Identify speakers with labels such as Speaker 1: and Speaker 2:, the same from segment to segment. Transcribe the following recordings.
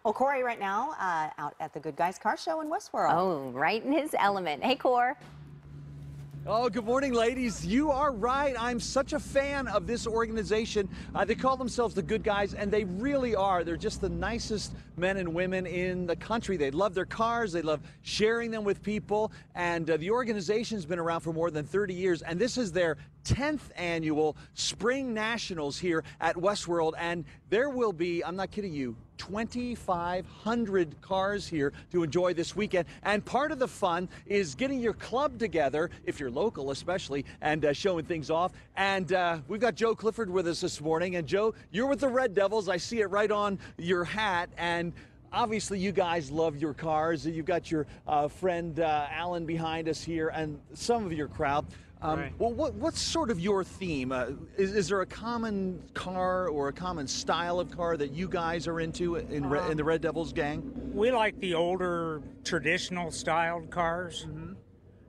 Speaker 1: Well, Cory right now out at the Goodguys Car Show in Westworld.
Speaker 2: Oh, right in his element. Hey, Cor.
Speaker 3: Oh, good morning, ladies. You are right. I'm such a fan of this organization. They call themselves the Good Guys, and they really are. They're just the nicest men and women in the country. They love their cars. They love sharing them with people. And the organization's been around for more than 30 years, and this is their 10th annual Spring Nationals here at Westworld. And there will be, I'm not kidding you, 2,500 cars here to enjoy this weekend. And part of the fun is getting your club together, if you're local especially, and showing things off. And we've got Joe Clifford with us this morning. And Joe, you're with the Red Devils. I see it right on your hat. And obviously, you guys love your cars. You've got your friend Alan behind us here and some of your crowd.
Speaker 4: Right.
Speaker 3: Well, what's sort of your theme? Is there a common car or a common style of car that you guys are into in the Red Devils gang?
Speaker 4: We like the older, traditional styled cars.
Speaker 3: Mm-hmm.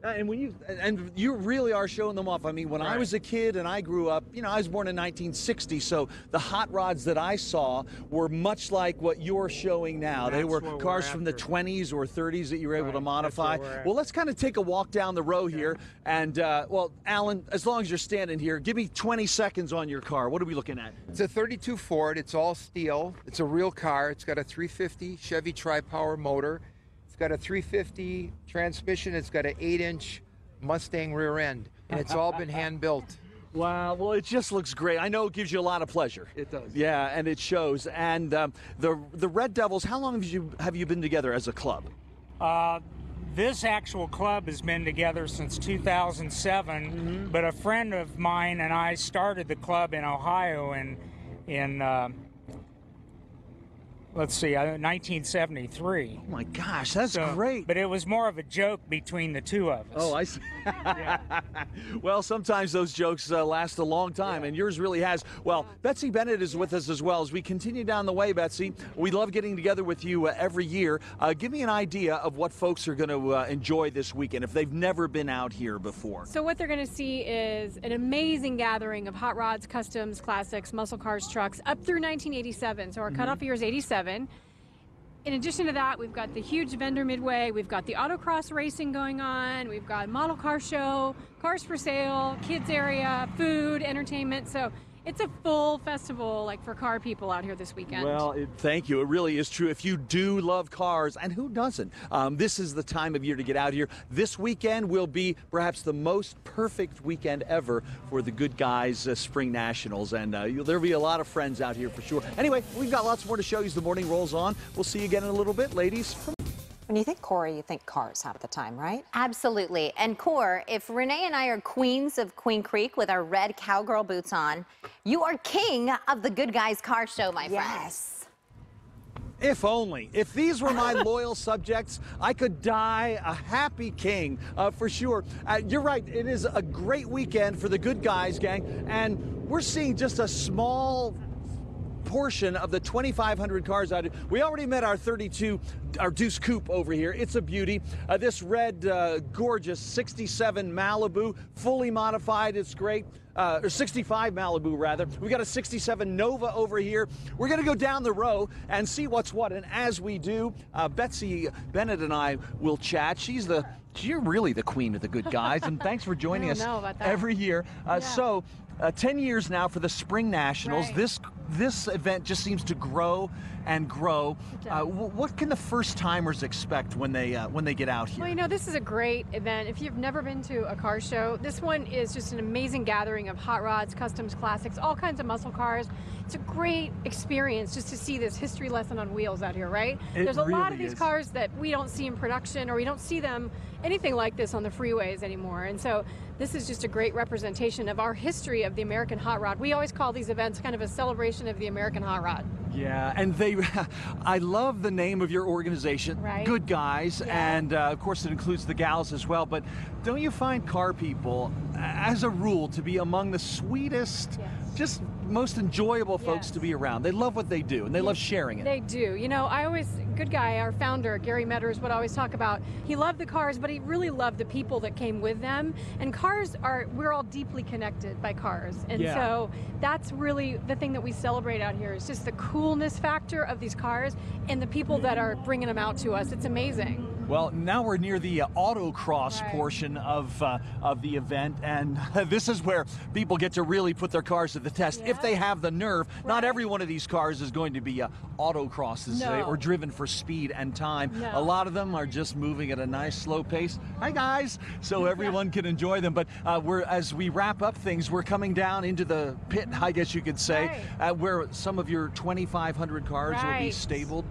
Speaker 3: And you really are showing them off. I mean, when I was a kid and I grew up, you know, I was born in 1960, so the hot rods that I saw were much like what you're showing now. They were cars from the 20s or 30s that you were able to modify. Well, let's kind of take a walk down the row here. And, well, Alan, as long as you're standing here, give me 20 seconds on your car. What are we looking at?
Speaker 5: It's a 32 Ford. It's all steel. It's a real car. It's got a 350 Chevy tri-power motor. It's got a 350 transmission. It's got an 8-inch Mustang rear end, and it's all been hand-built.
Speaker 3: Wow, well, it just looks great. I know it gives you a lot of pleasure.
Speaker 5: It does.
Speaker 3: Yeah, and it shows. And the Red Devils, how long have you been together as a club?
Speaker 4: This actual club has been together since 2007, but a friend of mine and I started the club in Ohio in let's see, 1973.
Speaker 3: Oh my gosh, that's great.
Speaker 4: But it was more of a joke between the two of us.
Speaker 3: Oh, I see. Well, sometimes those jokes last a long time, and yours really has. Well, Betsy Bennett is with us as well. As we continue down the way, Betsy, we love getting together with you every year. Give me an idea of what folks are going to enjoy this weekend if they've never been out here before.
Speaker 6: So what they're going to see is an amazing gathering of hot rods, customs, classics, muscle cars, trucks, up through 1987. So our cutoff year is 87. In addition to that, we've got the huge vendor midway, we've got the autocross racing going on, we've got model car show, cars for sale, kids area, food, entertainment. So it's a full festival like for car people out here this weekend.
Speaker 3: Well, thank you. It really is true. If you do love cars, and who doesn't, this is the time of year to get out here. This weekend will be perhaps the most perfect weekend ever for the Good Guys Spring Nationals, and there'll be a lot of friends out here for sure. Anyway, we've got lots more to show you as the morning rolls on. We'll see you again in a little bit, ladies.
Speaker 1: When you think Cory, you think cars half the time, right?
Speaker 2: Absolutely. And Cor, if Renee and I are queens of Queen Creek with our red cowgirl boots on, you are king of the Goodguys Car Show, my friend.
Speaker 1: Yes.
Speaker 3: If only. If these were my loyal subjects, I could die a happy king, for sure. You're right. It is a great weekend for the Good Guys gang, and we're seeing just a small portion of the 2,500 cars out here. We already met our 32, our Deuce Coupe over here. It's a beauty. This red, gorgeous 67 Malibu, fully modified. It's great. Or 65 Malibu, rather. We got a 67 Nova over here. We're going to go down the row and see what's what. And as we do, Betsy Bennett and I will chat. You're really the queen of the Good Guys, and thanks for joining us every year. So, 10 years now for the Spring Nationals.
Speaker 6: Right.
Speaker 3: This event just seems to grow and grow. What can the first timers expect when they get out here?
Speaker 6: Well, you know, this is a great event. If you've never been to a car show, this one is just an amazing gathering of hot rods, customs, classics, all kinds of muscle cars. It's a great experience just to see this history lesson on wheels out here, right? There's a lot of these cars that we don't see in production, or we don't see them anything like this on the freeways anymore. And so this is just a great representation of our history of the American hot rod. We always call these events kind of a celebration of the American hot rod.
Speaker 3: Yeah, and I love the name of your organization, Good Guys, and of course it includes the gals as well, but don't you find car people, as a rule, to be among the sweetest, just most enjoyable folks to be around. They love what they do, and they love sharing it.
Speaker 6: They do. You know, Good Guy, our founder, Gary Metters, would always talk about, he loved the cars, but he really loved the people that came with them. And we're all deeply connected by cars. And so that's really the thing that we celebrate out here, is just the coolness factor of these cars and the people that are bringing them out to us. It's amazing.
Speaker 3: Well, now we're near the autocross portion of the event, and this is where people get to really put their cars to the test if they have the nerve. Not every one of these cars is going to be autocrosses or driven for speed and time. A lot of them are just moving at a nice slow pace. Hi guys, so everyone can enjoy them. But as we wrap up things, we're coming down into the pit, I guess you could say, where some of your 2,500 cars will be stabled.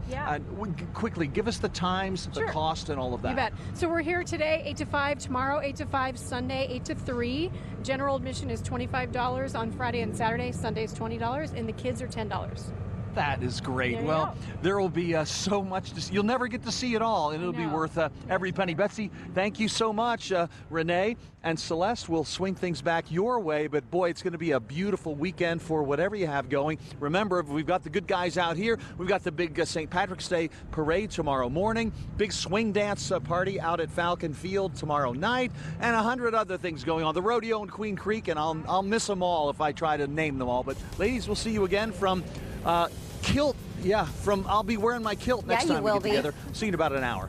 Speaker 3: Quickly, give us the times, the cost, and all of that.
Speaker 6: You bet. So we're here today, 8 to 5, tomorrow, 8 to 5, Sunday, 8 to 3. General admission is $25 on Friday and Saturday. Sunday's $20, and the kids are $10.
Speaker 3: That is great. Well, there will be so much to see. You'll never get to see it all, and it'll be worth every penny. Betsy, thank you so much. Renee and Celeste will swing things back your way, but boy, it's going to be a beautiful weekend for whatever you have going. Remember, we've got the good guys out here. We've got the big St. Patrick's Day parade tomorrow morning, big swing dance party out at Falcon Field tomorrow night, and 100 other things going on. The rodeo in Queen Creek, and I'll miss them all if I try to name them all. But ladies, we'll see you again from kilt. I'll be wearing my kilt next time we get together. See you in about an hour.